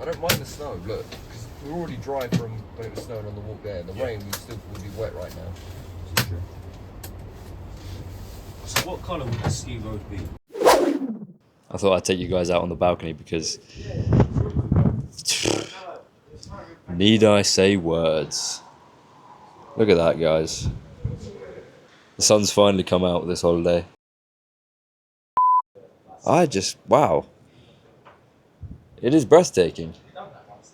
don't mind the snow, look, because we're already dry from when it was snowing on the walk there. The rain would be wet right now. True. So what colour would the ski road be? I thought I'd take you guys out on the balcony because... Need I say words? Look at that, guys. The sun's finally come out this holiday. Wow. It is breathtaking.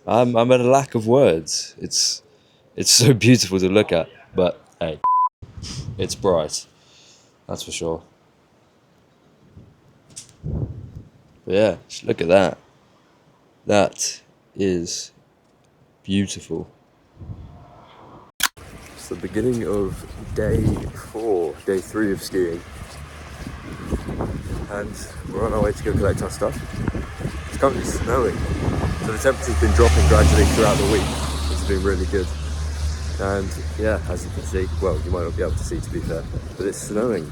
I'm at a lack of words. It's so beautiful to look at, but hey, it's bright. That's for sure. But yeah, just look at that. That is beautiful. It's the beginning of day 3 of skiing. And we're on our way to go collect our stuff. It's currently snowing, so the temperature's been dropping gradually throughout the week, which has been really good. And yeah, as you can see, well, you might not be able to see to be fair, but it's snowing.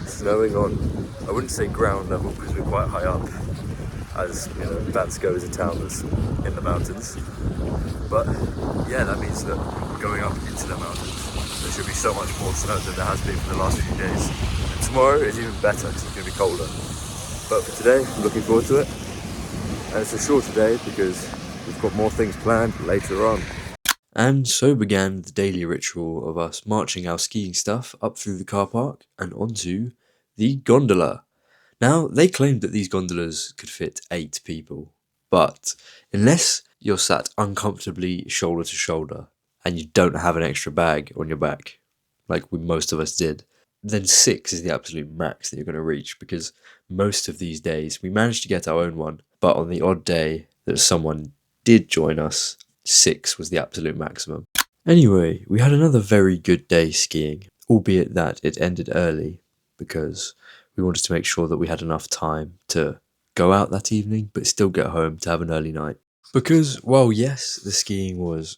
It's snowing on, I wouldn't say ground level because we're quite high up, as you know, Bansko is a town that's in the mountains. But yeah, that means that going up into the mountains, there should be so much more snow than there has been for the last few days. And tomorrow is even better because it's going to be colder. But for today, I'm looking forward to it. And it's a shorter day because we've got more things planned later on. And so began the daily ritual of us marching our skiing stuff up through the car park and onto the gondola. Now, they claimed that these gondolas could fit 8 people, but unless you're sat uncomfortably shoulder to shoulder and you don't have an extra bag on your back, like most of us did, then 6 is the absolute max that you're going to reach, because most of these days we managed to get our own one, but on the odd day that someone did join us, 6 was the absolute maximum. Anyway, we had another very good day skiing, albeit that it ended early because we wanted to make sure that we had enough time to go out that evening but still get home to have an early night. Because while yes, the skiing was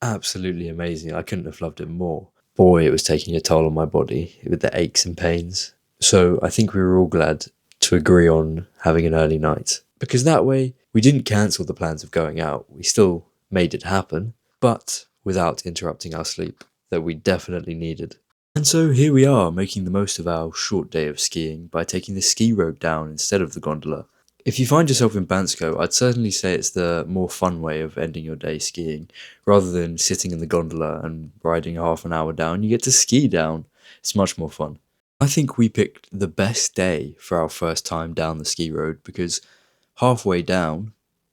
absolutely amazing, I couldn't have loved it more. Boy, it was taking a toll on my body with the aches and pains. So I think we were all glad to agree on having an early night, because that way we didn't cancel the plans of going out. We still made it happen, but without interrupting our sleep that we definitely needed. And so here we are, making the most of our short day of skiing by taking the ski road down instead of the gondola. If you find yourself in Bansko, I'd certainly say it's the more fun way of ending your day skiing. Rather than sitting in the gondola and riding half an hour down, you get to ski down. It's much more fun. I think we picked the best day for our first time down the ski road because halfway down,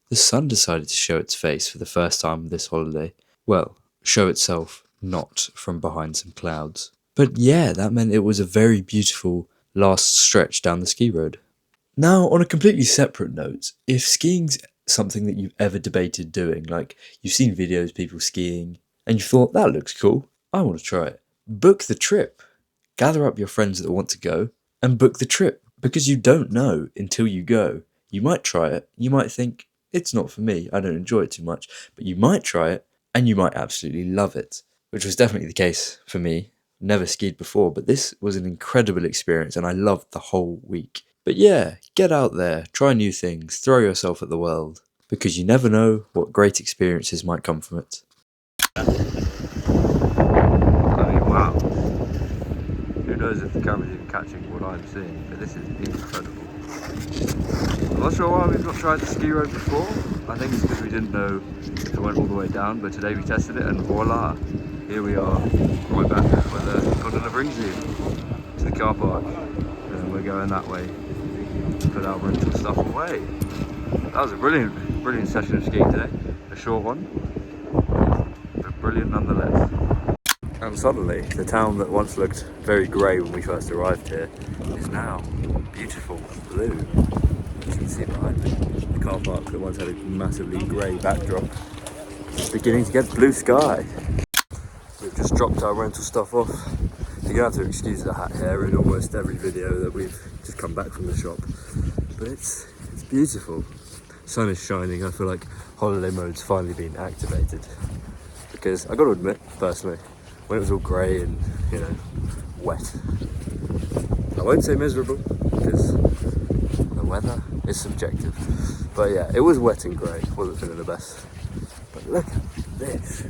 the sun decided to show its face for the first time this holiday. Well, show itself not from behind some clouds. But yeah, that meant it was a very beautiful last stretch down the ski road. Now, on a completely separate note, if skiing's something that you've ever debated doing, like you've seen videos of people skiing and you thought, that looks cool, I want to try it, book the trip. Gather up your friends that want to go and book the trip, because you don't know until you go. You might try it, you might think, it's not for me, I don't enjoy it too much, but you might try it and you might absolutely love it, which was definitely the case for me. Never skied before, but this was an incredible experience and I loved the whole week. But yeah, get out there, try new things, throw yourself at the world, because you never know what great experiences might come from it. I mean, wow. Who knows if the camera's even catching what I'm seeing, but this is incredible. I'm not sure why we've not tried the ski road before. I think it's because we didn't know if it went all the way down, but today we tested it and voila, here we are, right back where the gondola brings you, to the car park. And we're going that way to put our rental stuff away. That was a brilliant session of skiing today. A short one, but brilliant nonetheless. And suddenly, the town that once looked very grey when we first arrived here is now beautiful blue. As you can see behind me, the car park that once had a massively grey backdrop is beginning to get blue sky. We've just dropped our rental stuff off. You're gonna have to excuse the hat hair in almost every video that we've just come back from the shop. But it's beautiful. Sun is shining. I feel like holiday mode's finally been activated. Because I gotta admit, personally, when it was all grey and, wet, I won't say miserable, because the weather It's subjective. But yeah, it was wet and grey. Wasn't feeling the best. But look at this.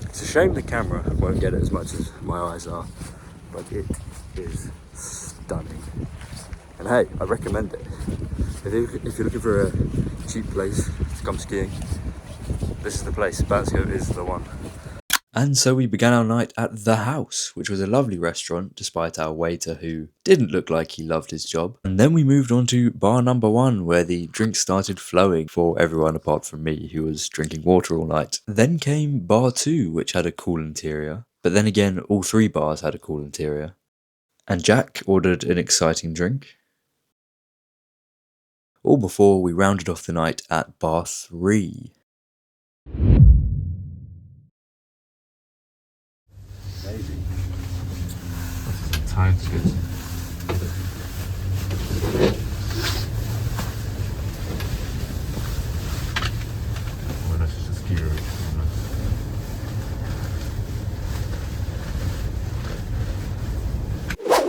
It's a shame the camera won't get it as much as my eyes are, but it is stunning. And hey, I recommend it. If you're looking for a cheap place to come skiing, this is the place. Bansko is the one. And so we began our night at The House, which was a lovely restaurant, despite our waiter who didn't look like he loved his job. And then we moved on to bar number 1, where the drinks started flowing for everyone apart from me, who was drinking water all night. Then came bar 2, which had a cool interior. But then again, all 3 bars had a cool interior. And Jack ordered an exciting drink. All before we rounded off the night at bar 3. Amazing. Tight good. Well, that's just a ski route.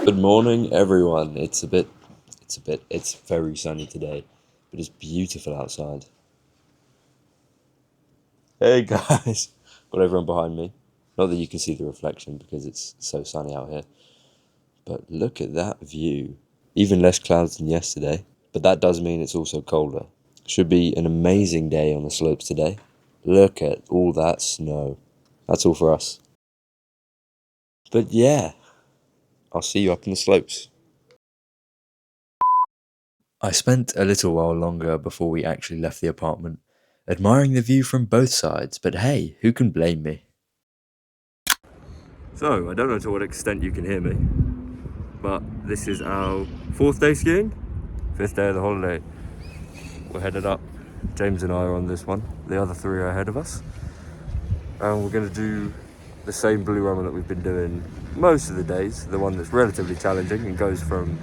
Good morning, everyone. It's very sunny today, but it's beautiful outside. Hey guys, got everyone behind me. Not that you can see the reflection because it's so sunny out here, but look at that view. Even less clouds than yesterday, but that does mean it's also colder. Should be an amazing day on the slopes today. Look at all that snow. That's all for us. But yeah, I'll see you up in the slopes. I spent a little while longer before we actually left the apartment, admiring the view from both sides, but hey, who can blame me? So, I don't know to what extent you can hear me, but this is our 4th day skiing, 5th day of the holiday. We're headed up. James and I are on this one, the other 3 are ahead of us. And we're going to do the same blue run that we've been doing most of the days, the one that's relatively challenging and goes from,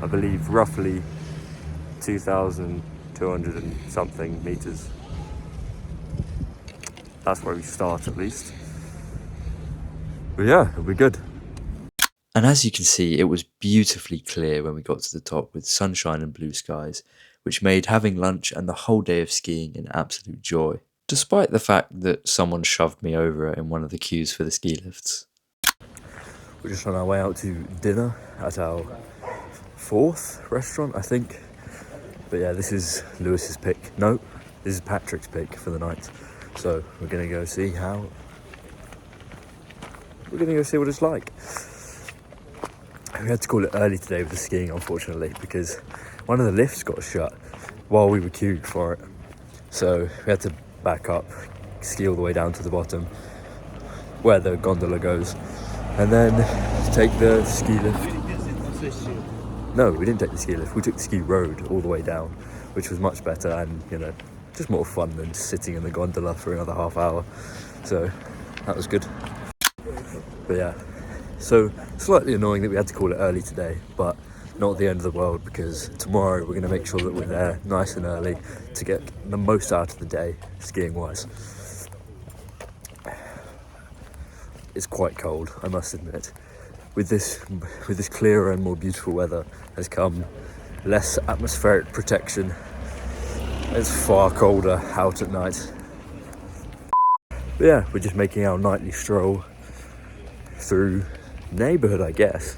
I believe, roughly 2,200 and something meters. That's where we start at least. But yeah, it'll be good. And as you can see, it was beautifully clear when we got to the top with sunshine and blue skies, which made having lunch and the whole day of skiing an absolute joy, despite the fact that someone shoved me over in one of the queues for the ski lifts. We're just on our way out to dinner at our 4th restaurant, I think. But yeah, this is Lewis's pick. No, this is Patrick's pick for the night. So we're gonna go see what it's like. We had to call it early today with the skiing, unfortunately, because one of the lifts got shut while we were queuing for it. So we had to back up, ski all the way down to the bottom where the gondola goes, and then take the ski lift. No, we didn't take the ski lift. We took the ski road all the way down, which was much better and, just more fun than sitting in the gondola for another half hour. So that was good. But yeah, so slightly annoying that we had to call it early today, but not the end of the world, because tomorrow we're going to make sure that we're there nice and early to get the most out of the day skiing wise. It's quite cold, I must admit. With this clearer and more beautiful weather has come less atmospheric protection. It's far colder out at night. But yeah, we're just making our nightly stroll through neighbourhood, I guess.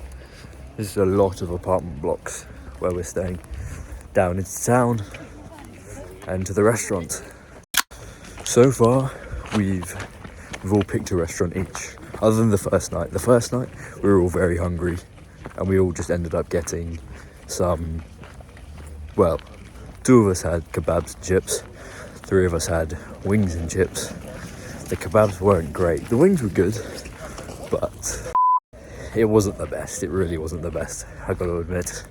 There's a lot of apartment blocks where we're staying, down into town and to the restaurant. So far, we've all picked a restaurant each, other than the first night. The first night, we were all very hungry, and we all just ended up getting some, 2 of us had kebabs and chips, 3 of us had wings and chips. The kebabs weren't great. The wings were good, but it wasn't the best. It really wasn't the best, I gotta admit.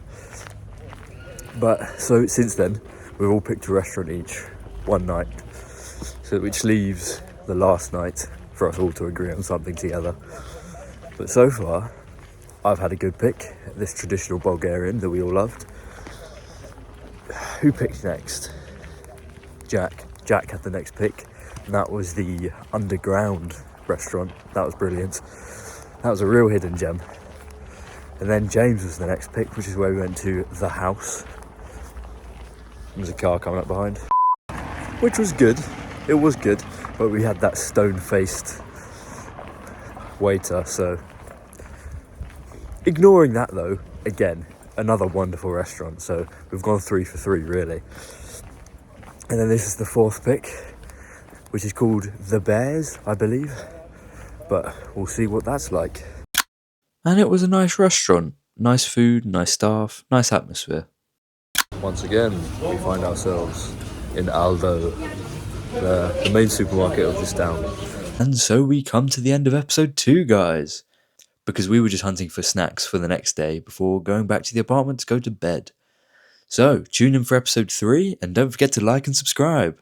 But so since then, we've all picked a restaurant each, one night, so which leaves the last night for us all to agree on something together. But so far, I've had a good pick, this traditional Bulgarian that we all loved. Who picked next? Jack. Jack had the next pick, and that was the underground restaurant. That was brilliant. That was a real hidden gem. And then James was the next pick, which is where we went to the house. There's a car coming up behind, which was good. It was good, but we had that stone-faced waiter, so ignoring that though, again, another wonderful restaurant, so we've gone 3 for 3 really. And then this is the fourth pick, which is called The Bears, I believe, but we'll see what that's like. And it was a nice restaurant, nice food, nice staff, nice atmosphere. Once again, we find ourselves in Aldo, the main supermarket of this town. And so we come to the end of episode 2, guys, because we were just hunting for snacks for the next day before going back to the apartment to go to bed. So tune in for episode 3 and don't forget to like and subscribe.